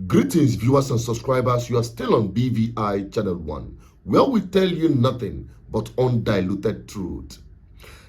Greetings, viewers and subscribers. You are still on BVI Channel 1, where we tell you nothing but undiluted truth.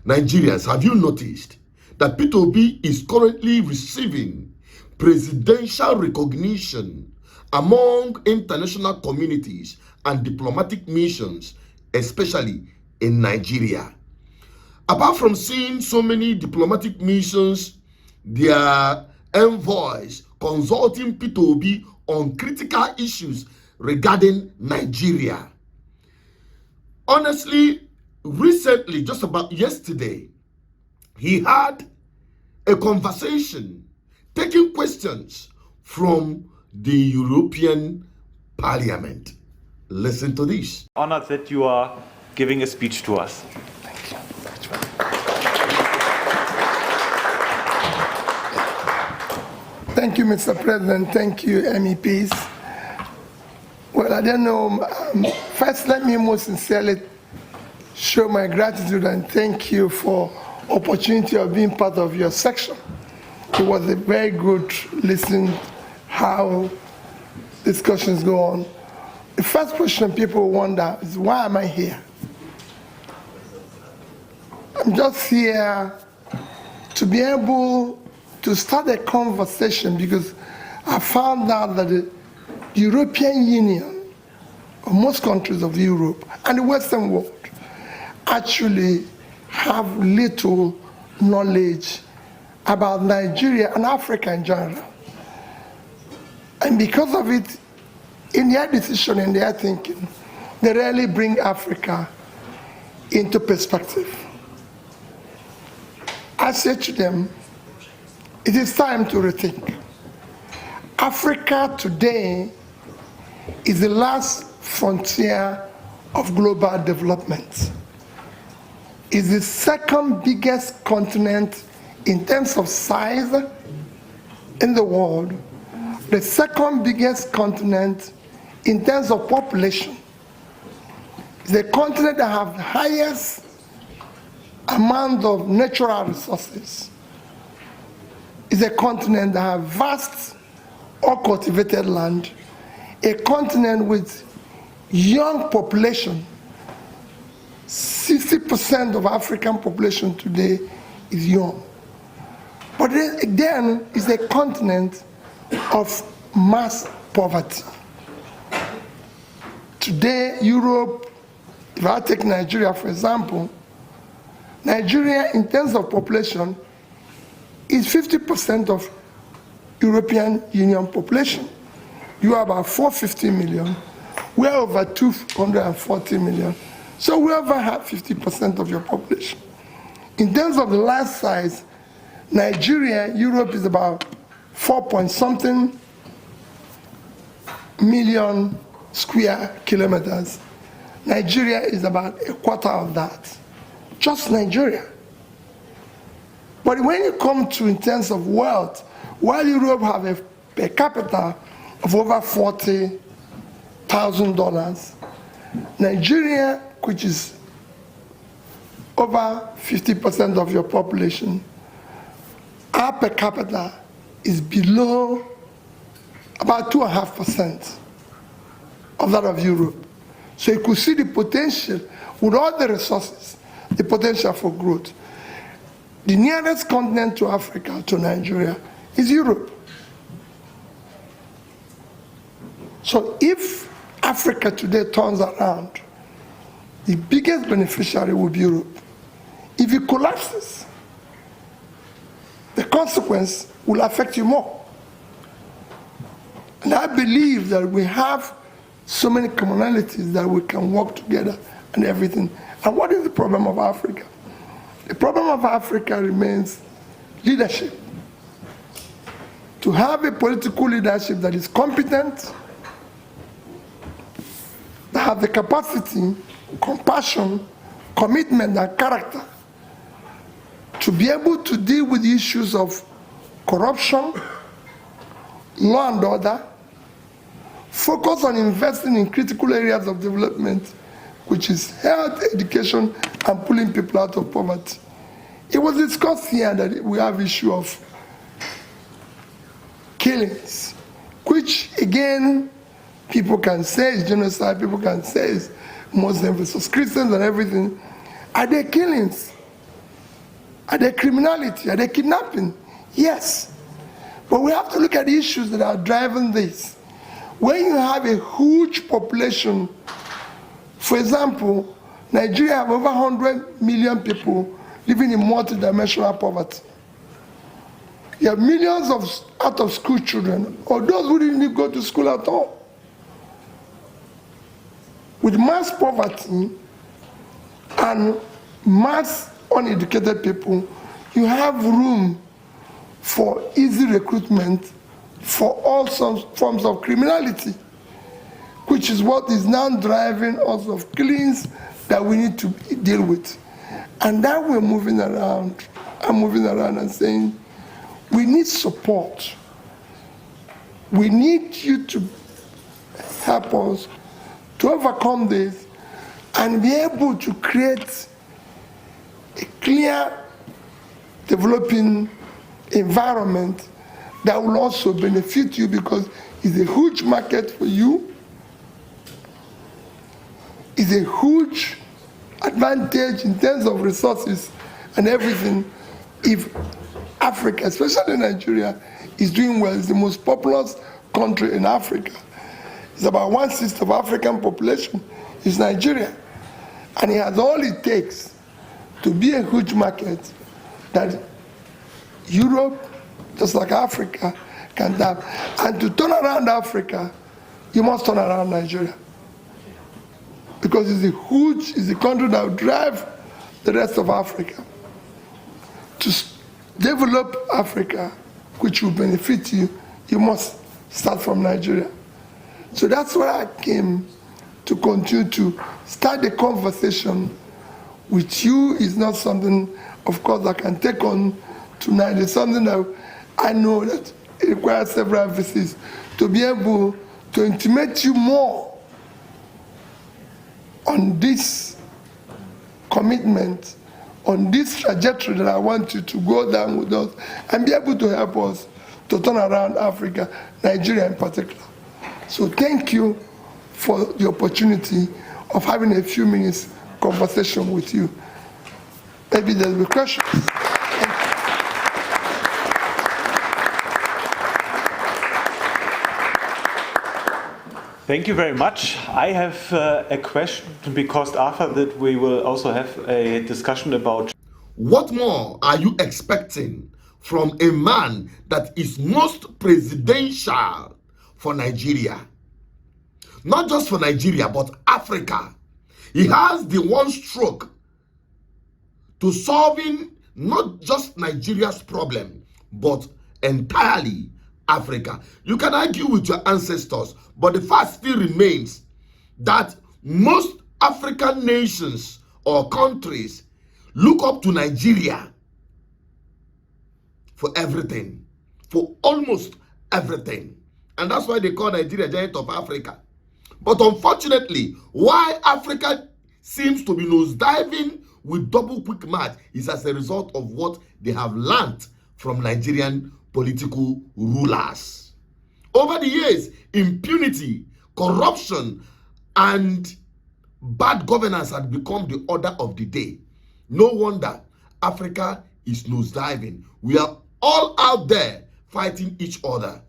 Nigerians, have you noticed that P2B is currently receiving presidential recognition among international communities and diplomatic missions, especially in Nigeria? Apart from seeing so many diplomatic missions, their envoys consulting P2B on critical issues regarding Nigeria. Honestly, recently, just about yesterday, he had a conversation taking questions from the European Parliament. Listen to this. Honored that you are giving a speech to us. Thank you. Thank you, Mr. President. Thank you, MEPs. Well, I don't know. First, let me most sincerely show my gratitude and thank you for opportunity of being part of your section. It was a very good listen how discussions go on. The first question people wonder is, why am I here? I'm just here to be able to start a conversation because I found out that the European Union, or most countries of Europe and the Western world, actually have little knowledge about Nigeria and Africa in general. And because of it, in their decision, in their thinking, they rarely bring Africa into perspective. I said to them, it is time to rethink. Africa today is the last frontier of global development. It's the second biggest continent in terms of size in the world, the second biggest continent in terms of population. It's the continent that has the highest amount of natural resources. It's a continent that has vast uncultivated land, a continent with young population. 60% of African population today is young. But then it's a continent of mass poverty. Today, Europe, if I take Nigeria for example, Nigeria in terms of population is 50% of European Union population. You are about 450 million. We are over 240 million. So we over have 50% of your population. In terms of the land size, Nigeria, Europe is about 4-point-something million square kilometers. Nigeria is about a quarter of that. Just Nigeria. But when you come to in terms of wealth, while Europe have a per capita of over $40,000, Nigeria, which is over 50% of your population, our per capita is below about 2.5% of that of Europe. So you could see the potential, with all the resources, the potential for growth. The nearest continent to Africa, to Nigeria, is Europe. So if Africa today turns around, the biggest beneficiary will be Europe. If it collapses, the consequence will affect you more. And I believe that we have so many commonalities that we can work together and everything. And what is the problem of Africa? The problem of Africa remains leadership. To have a political leadership that is competent, that have the capacity, compassion, commitment, and character to be able to deal with the issues of corruption, law and order, focus on investing in critical areas of development, which is health, education, and pulling people out of poverty. It was discussed here that we have issue of killings, which again, people can say is genocide, people can say is Muslim versus Christians and everything. Are there killings? Are there criminality? Are there kidnapping? Yes. But we have to look at the issues that are driving this. When you have a huge population, for example, Nigeria have over 100 million people living in multidimensional poverty. You have millions of out-of-school children, or those who didn't even go to school at all. With mass poverty and mass uneducated people, you have room for easy recruitment for all forms of criminality, which is what is now driving us of killings that we need to deal with. And now we're moving around, I'm moving around and saying, we need support. We need you to help us to overcome this and be able to create a clear developing environment that will also benefit you, because it's a huge market for you. It's a huge advantage in terms of resources and everything if Africa, especially Nigeria, is doing well. It's the most populous country in Africa. It's about 1/6 of African population is Nigeria. And it has all it takes to be a huge market that Europe, just like Africa, can have. And to turn around Africa, you must turn around Nigeria. Because it's a country that will drive the rest of Africa. To develop Africa, which will benefit you, you must start from Nigeria. So that's where I came to continue to start the conversation with you. Is not something, of course, I can take on tonight. It's something that I know that it requires several visits to be able to intimate you more on this commitment, on this trajectory that I want you to go down with us and be able to help us to turn around Africa, Nigeria in particular. So thank you for the opportunity of having a few minutes conversation with you. Maybe there'll be questions. Thank you very much. I have a question, because after that we will also have a discussion about... What more are you expecting from a man that is most presidential for Nigeria? Not just for Nigeria, but Africa. He has the one stroke to solving not just Nigeria's problem, but entirely Africa. You can argue with your ancestors, but the fact still remains that most African nations or countries look up to Nigeria for everything, for almost everything. And that's why they call Nigeria giant of Africa. But unfortunately, why Africa seems to be nosediving with double quick match is as a result of what they have learned from Nigerian political rulers. Over the years, impunity, corruption, and bad governance had become the order of the day. No wonder Africa is nosediving. We are all out there fighting each other.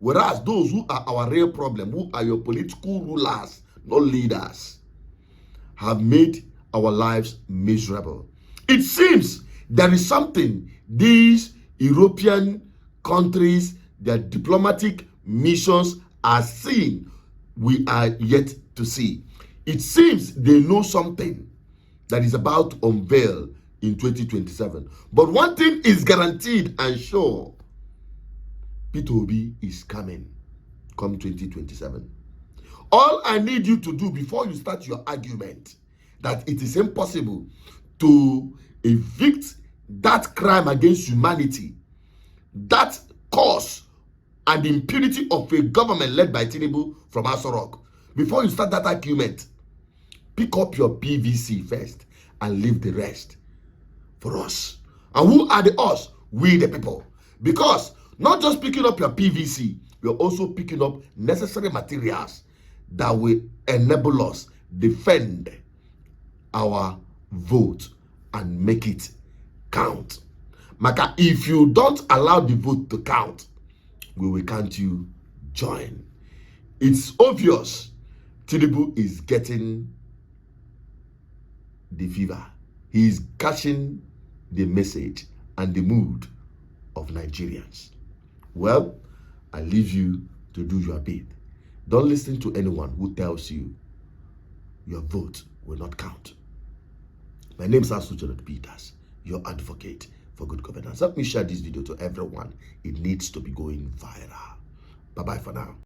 Whereas those who are our real problem, who are your political rulers, not leaders, have made our lives miserable. It seems there is something these European countries, their diplomatic missions are seeing we are yet to see. It seems they know something that is about to unveil in 2027. But one thing is guaranteed and sure: Peter Obi is coming come 2027. All I need you to do before you start your argument that it is impossible to evict that crime against humanity, that cause and impunity of a government led by Tinubu from Aso Rock, before you start that argument, pick up your PVC first and leave the rest for us. And who are the us? We the people. Because not just picking up your PVC, we are also picking up necessary materials that will enable us defend our vote and make it count. Maka, if you don't allow the vote to count, we will count you join. It's obvious Tinubu is getting the fever. He is catching the message and the mood of Nigerians. Well, I leave you to do your bit. Don't listen to anyone who tells you your vote will not count. My name is Asuchelot Peters, your advocate for good governance. Help me share this video to everyone. It needs to be going viral. Bye-bye for now.